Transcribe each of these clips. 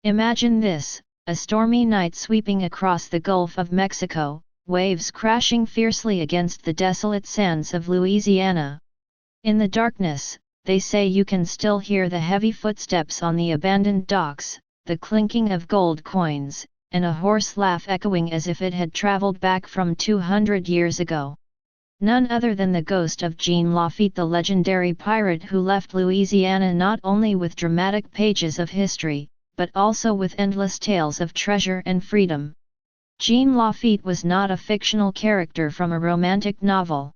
Imagine this, a stormy night sweeping across the Gulf of Mexico, waves crashing fiercely against the desolate sands of Louisiana. In the darkness, they say you can still hear the heavy footsteps on the abandoned docks, the clinking of gold coins, and a hoarse laugh echoing as if it had traveled back from 200 years ago. None other than the ghost of Jean Lafitte, the legendary pirate who left Louisiana not only with dramatic pages of history, but also with endless tales of treasure and freedom. Jean Lafitte was not a fictional character from a romantic novel.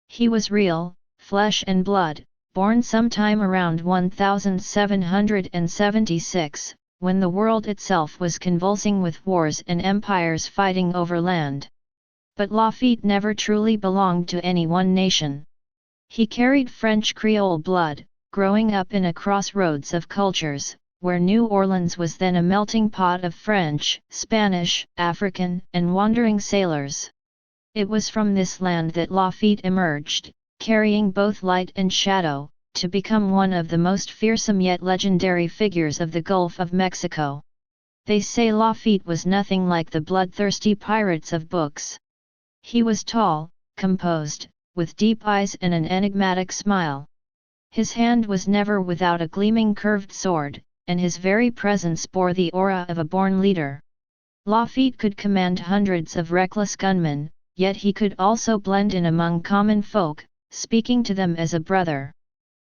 He was real, flesh and blood, born sometime around 1776, when the world itself was convulsing with wars and empires fighting over land. But Lafitte never truly belonged to any one nation. He carried French Creole blood, growing up in a crossroads of cultures, where New Orleans was then a melting pot of French, Spanish, African, and wandering sailors. It was from this land that Lafitte emerged, carrying both light and shadow, to become one of the most fearsome yet legendary figures of the Gulf of Mexico. They say Lafitte was nothing like the bloodthirsty pirates of books. He was tall, composed, with deep eyes and an enigmatic smile. His hand was never without a gleaming curved sword, and his very presence bore the aura of a born leader. Lafitte could command hundreds of reckless gunmen, yet he could also blend in among common folk, speaking to them as a brother.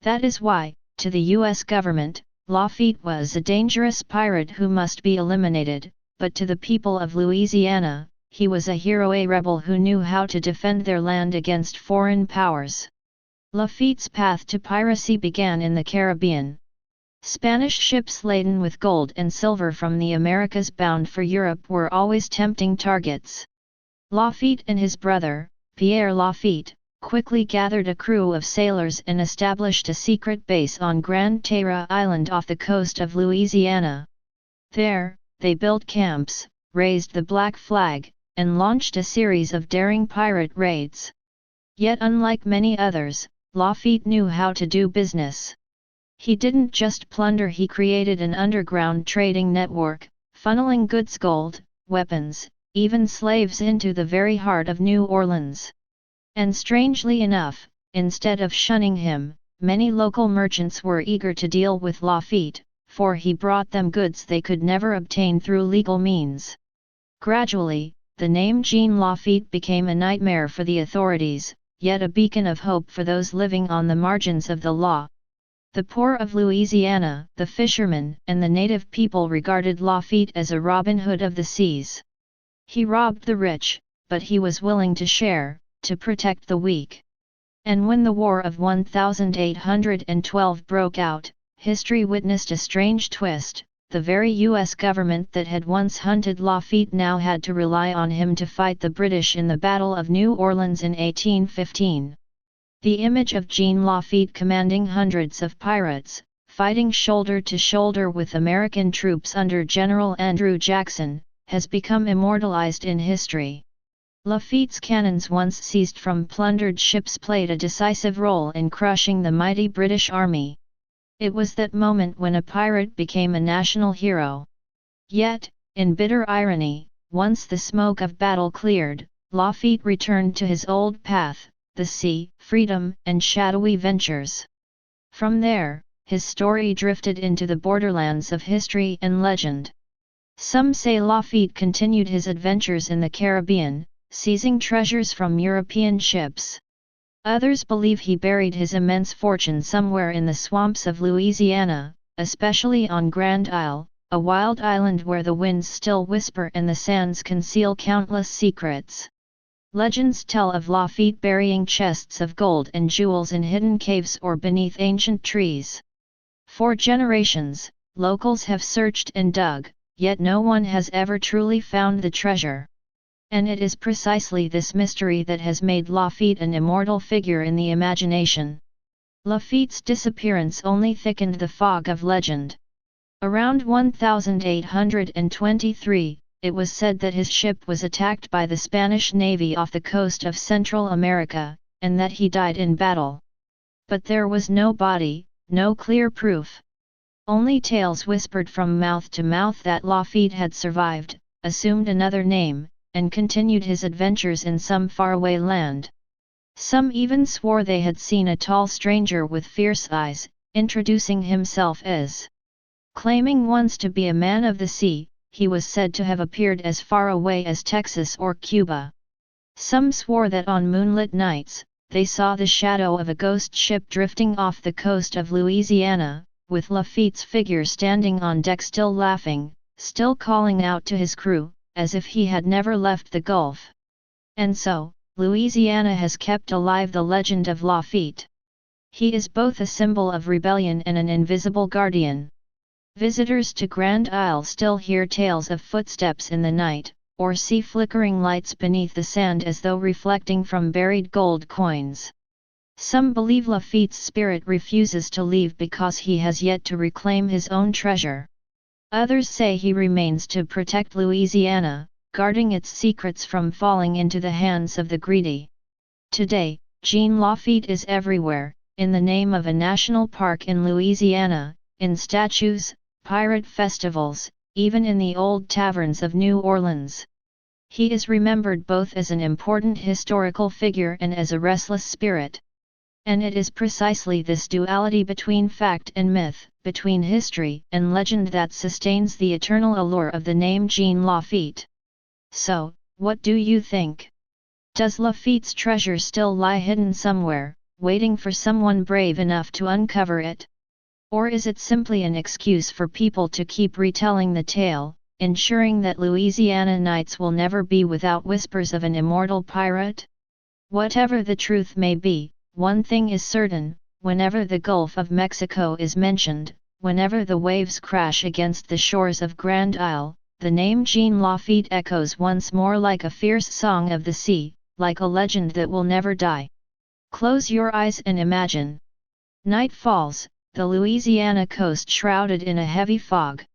That is why, to the U.S. government, Lafitte was a dangerous pirate who must be eliminated, but to the people of Louisiana, he was a hero, a rebel who knew how to defend their land against foreign powers. Lafitte's path to piracy began in the Caribbean. Spanish ships laden with gold and silver from the Americas bound for Europe were always tempting targets. Lafitte and his brother, Pierre Lafitte, quickly gathered a crew of sailors and established a secret base on Grand Terre Island off the coast of Louisiana. There, they built camps, raised the Black Flag, and launched a series of daring pirate raids. Yet unlike many others, Lafitte knew how to do business. He didn't just plunder, he created an underground trading network, funneling goods, gold, weapons, even slaves into the very heart of New Orleans. And strangely enough, instead of shunning him, many local merchants were eager to deal with Lafitte, for he brought them goods they could never obtain through legal means. Gradually, the name Jean Lafitte became a nightmare for the authorities, yet a beacon of hope for those living on the margins of the law. The poor of Louisiana, the fishermen, and the native people regarded Lafitte as a Robin Hood of the seas. He robbed the rich, but he was willing to share, to protect the weak. And when the War of 1812 broke out, history witnessed a strange twist. The very U.S. government that had once hunted Lafitte now had to rely on him to fight the British in the Battle of New Orleans in 1815. The image of Jean Lafitte commanding hundreds of pirates, fighting shoulder to shoulder with American troops under General Andrew Jackson, has become immortalized in history. Lafitte's cannons once seized from plundered ships played a decisive role in crushing the mighty British Army. It was that moment when a pirate became a national hero. Yet, in bitter irony, once the smoke of battle cleared, Lafitte returned to his old path, the sea, freedom, and shadowy ventures. From there, his story drifted into the borderlands of history and legend. Some say Lafitte continued his adventures in the Caribbean, seizing treasures from European ships. Others believe he buried his immense fortune somewhere in the swamps of Louisiana, especially on Grand Isle, a wild island where the winds still whisper and the sands conceal countless secrets. Legends tell of Lafitte burying chests of gold and jewels in hidden caves or beneath ancient trees. For generations, locals have searched and dug, yet no one has ever truly found the treasure. And it is precisely this mystery that has made Lafitte an immortal figure in the imagination. Lafitte's disappearance only thickened the fog of legend. Around 1823, it was said that his ship was attacked by the Spanish Navy off the coast of Central America, and that he died in battle. But there was no body, no clear proof. Only tales whispered from mouth to mouth that Lafitte had survived, assumed another name, and continued his adventures in some faraway land. Some even swore they had seen a tall stranger with fierce eyes, introducing himself as. Claiming once to be a man of the sea, he was said to have appeared as far away as Texas or Cuba. Some swore that on moonlit nights, they saw the shadow of a ghost ship drifting off the coast of Louisiana, with Lafitte's figure standing on deck still laughing, still calling out to his crew, as if he had never left the Gulf. And so, Louisiana has kept alive the legend of Lafitte. He is both a symbol of rebellion and an invisible guardian. Visitors to Grand Isle still hear tales of footsteps in the night, or see flickering lights beneath the sand as though reflecting from buried gold coins. Some believe Lafitte's spirit refuses to leave because he has yet to reclaim his own treasure. Others say he remains to protect Louisiana, guarding its secrets from falling into the hands of the greedy. Today, Jean Lafitte is everywhere, in the name of a national park in Louisiana, in statues, pirate festivals, even in the old taverns of New Orleans. He is remembered both as an important historical figure and as a restless spirit. And it is precisely this duality between fact and myth, between history and legend that sustains the eternal allure of the name Jean Lafitte. So, what do you think? Does Lafitte's treasure still lie hidden somewhere, waiting for someone brave enough to uncover it? Or is it simply an excuse for people to keep retelling the tale, ensuring that Louisiana nights will never be without whispers of an immortal pirate? Whatever the truth may be, one thing is certain: whenever the Gulf of Mexico is mentioned, whenever the waves crash against the shores of Grand Isle, the name Jean Lafitte echoes once more like a fierce song of the sea, like a legend that will never die. Close your eyes and imagine. Night falls, the Louisiana coast shrouded in a heavy fog.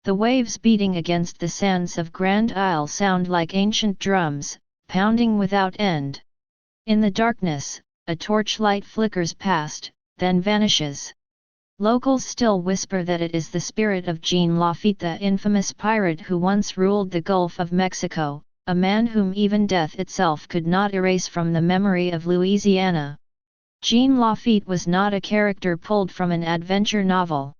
The waves beating against the sands of Grand Isle sound like ancient drums, pounding without end. In the darkness, a torchlight flickers past, then vanishes. Locals still whisper that it is the spirit of Jean Lafitte, the infamous pirate who once ruled the Gulf of Mexico, a man whom even death itself could not erase from the memory of Louisiana. Jean Lafitte was not a character pulled from an adventure novel.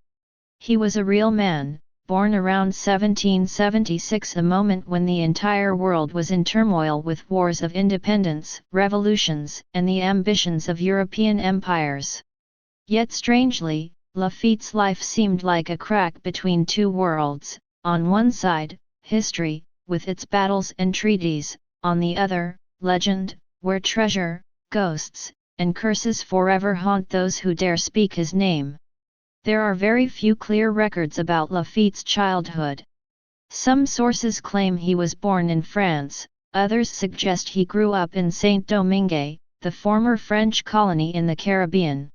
He was a real man, born around 1776, a moment when the entire world was in turmoil with wars of independence, revolutions, and the ambitions of European empires. Yet strangely, Lafitte's life seemed like a crack between two worlds: on one side, history, with its battles and treaties; on the other, legend, where treasure, ghosts, and curses forever haunt those who dare speak his name. There are very few clear records about Lafitte's childhood. Some sources claim he was born in France, others suggest he grew up in Saint-Domingue, the former French colony in the Caribbean.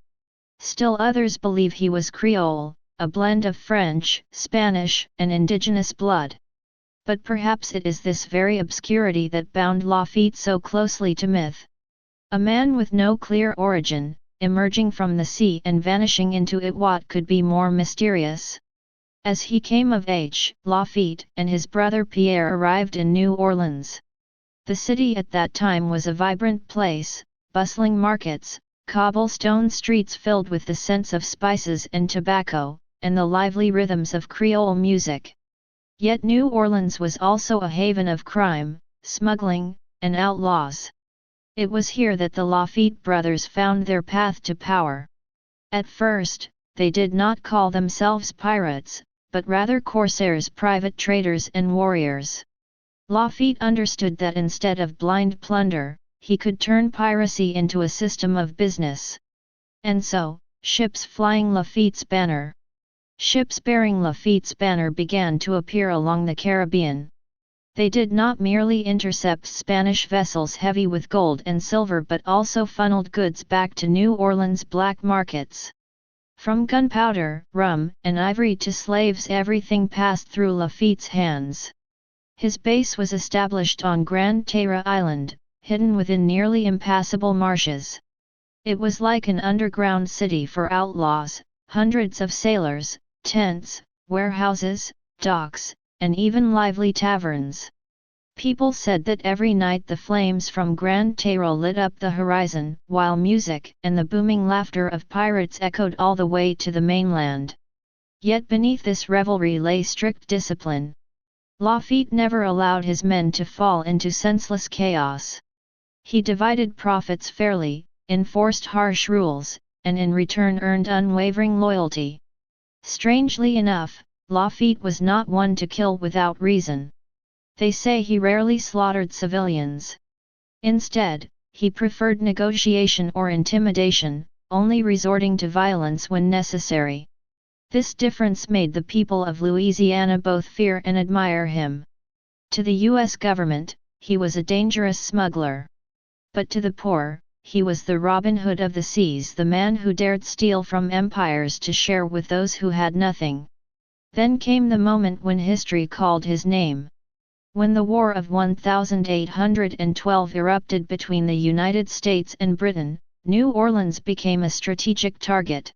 Still others believe he was Creole, a blend of French, Spanish, and indigenous blood. But perhaps it is this very obscurity that bound Lafitte so closely to myth. A man with no clear origin, emerging from the sea and vanishing into it. What could be more mysterious? As he came of age, Lafitte and his brother Pierre arrived in New Orleans. The city at that time was a vibrant place, bustling markets, cobblestone streets filled with the scents of spices and tobacco, and the lively rhythms of Creole music. Yet New Orleans was also a haven of crime, smuggling, and outlaws. It was here that the Lafitte brothers found their path to power. At first, they did not call themselves pirates, but rather corsairs, private traders and warriors. Lafitte understood that instead of blind plunder, he could turn piracy into a system of business. And so, ships flying Lafitte's banner. Ships bearing Lafitte's banner began to appear along the Caribbean. They did not merely intercept Spanish vessels heavy with gold and silver, but also funneled goods back to New Orleans' black markets. From gunpowder, rum, and ivory to slaves, everything passed through Lafitte's hands. His base was established on Grand Terre Island, hidden within nearly impassable marshes. It was like an underground city for outlaws. Hundreds of sailors, tents, warehouses, docks, and even lively taverns. People said that every night the flames from Grand Terre lit up the horizon, while music and the booming laughter of pirates echoed all the way to the mainland. Yet beneath this revelry lay strict discipline. Lafitte never allowed his men to fall into senseless chaos. He divided profits fairly, enforced harsh rules, and in return earned unwavering loyalty. Strangely enough, Lafitte was not one to kill without reason. They say he rarely slaughtered civilians. Instead, he preferred negotiation or intimidation, only resorting to violence when necessary. This difference made the people of Louisiana both fear and admire him. To the U.S. government, he was a dangerous smuggler. But to the poor, he was the Robin Hood of the seas, the man who dared steal from empires to share with those who had nothing. Then came the moment when history called his name. When the War of 1812 erupted between the United States and Britain, New Orleans became a strategic target.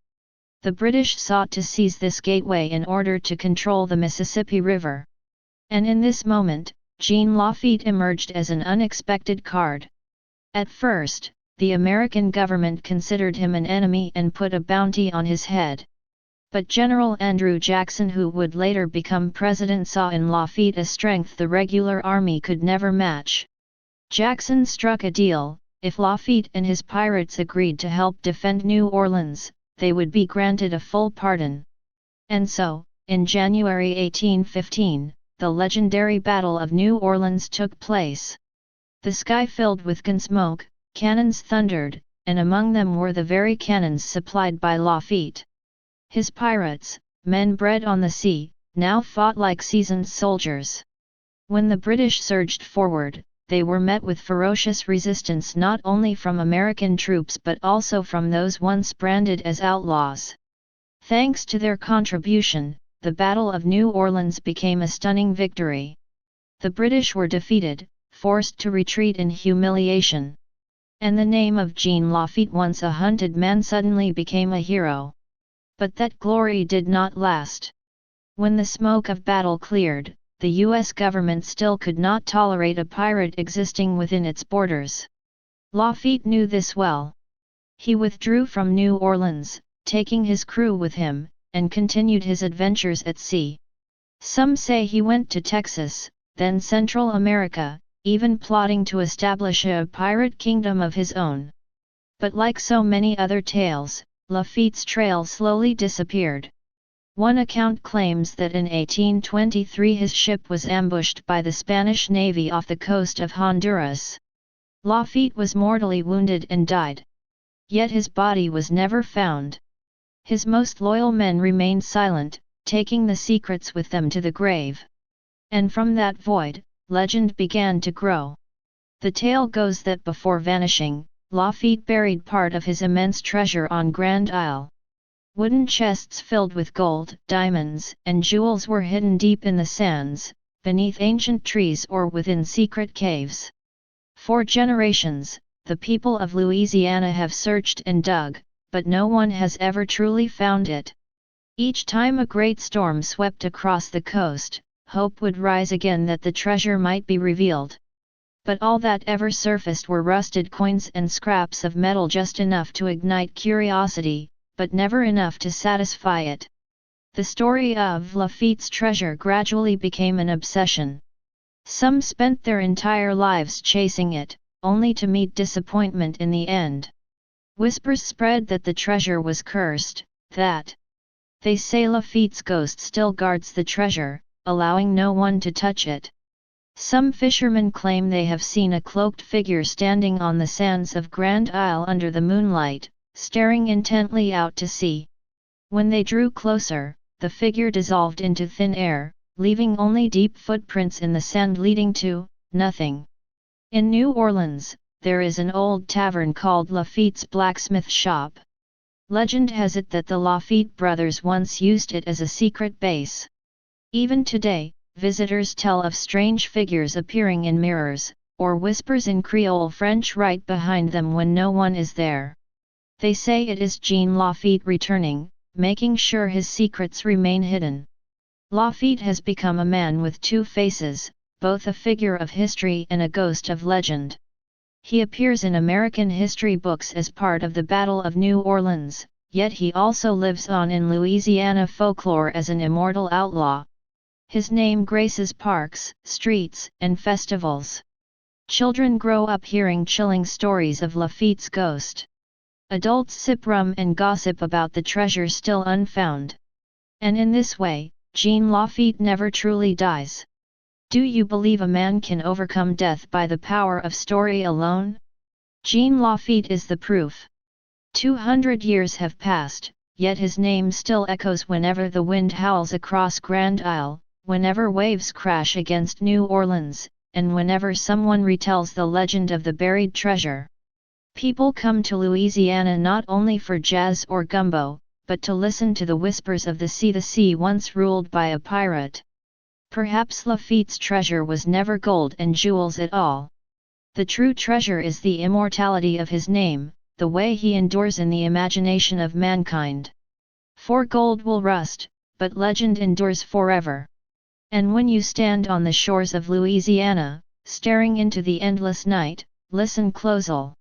The British sought to seize this gateway in order to control the Mississippi River. And in this moment, Jean Lafitte emerged as an unexpected card. At first, the American government considered him an enemy and put a bounty on his head. But General Andrew Jackson, who would later become president, saw in Lafitte a strength the regular army could never match. Jackson struck a deal: if Lafitte and his pirates agreed to help defend New Orleans, they would be granted a full pardon. And so, in January 1815, the legendary Battle of New Orleans took place. The sky filled with gunsmoke, cannons thundered, and among them were the very cannons supplied by Lafitte. His pirates, men bred on the sea, now fought like seasoned soldiers. When the British surged forward, they were met with ferocious resistance not only from American troops but also from those once branded as outlaws. Thanks to their contribution, the Battle of New Orleans became a stunning victory. The British were defeated, forced to retreat in humiliation. And the name of Jean Lafitte, once a hunted man, suddenly became a hero. But that glory did not last. When the smoke of battle cleared, the U.S. government still could not tolerate a pirate existing within its borders. Lafitte knew this well. He withdrew from New Orleans, taking his crew with him, and continued his adventures at sea. Some say he went to Texas, then Central America, even plotting to establish a pirate kingdom of his own. But like so many other tales, Lafitte's trail slowly disappeared. One account claims that in 1823 his ship was ambushed by the Spanish Navy off the coast of Honduras. Lafitte was mortally wounded and died. Yet his body was never found. His most loyal men remained silent, taking the secrets with them to the grave. And from that void, legend began to grow. The tale goes that before vanishing, Lafitte buried part of his immense treasure on Grand Isle. Wooden chests filled with gold, diamonds, and jewels were hidden deep in the sands, beneath ancient trees or within secret caves. For generations, the people of Louisiana have searched and dug, but no one has ever truly found it. Each time a great storm swept across the coast, hope would rise again that the treasure might be revealed. But all that ever surfaced were rusted coins and scraps of metal, just enough to ignite curiosity, but never enough to satisfy it. The story of Lafitte's treasure gradually became an obsession. Some spent their entire lives chasing it, only to meet disappointment in the end. Whispers spread that the treasure was cursed, that they say Lafitte's ghost still guards the treasure, allowing no one to touch it. Some fishermen claim they have seen a cloaked figure standing on the sands of Grand Isle under the moonlight, staring intently out to sea. When they drew closer, the figure dissolved into thin air, leaving only deep footprints in the sand leading to nothing. In New Orleans, there is an old tavern called Lafitte's Blacksmith Shop. Legend has it that the Lafitte brothers once used it as a secret base. Even today, visitors tell of strange figures appearing in mirrors, or whispers in Creole French right behind them when no one is there. They say it is Jean Lafitte returning, making sure his secrets remain hidden. Lafitte has become a man with two faces, both a figure of history and a ghost of legend. He appears in American history books as part of the Battle of New Orleans, yet he also lives on in Louisiana folklore as an immortal outlaw. His name graces parks, streets, and festivals. Children grow up hearing chilling stories of Lafitte's ghost. Adults sip rum and gossip about the treasure still unfound. And in this way, Jean Lafitte never truly dies. Do you believe a man can overcome death by the power of story alone? Jean Lafitte is the proof. 200 years have passed, yet his name still echoes whenever the wind howls across Grand Isle, whenever waves crash against New Orleans, and whenever someone retells the legend of the buried treasure. People come to Louisiana not only for jazz or gumbo, but to listen to the whispers of the sea once ruled by a pirate. Perhaps Lafitte's treasure was never gold and jewels at all. The true treasure is the immortality of his name, the way he endures in the imagination of mankind. For gold will rust, but legend endures forever. And when you stand on the shores of Louisiana, staring into the endless night, listen closely.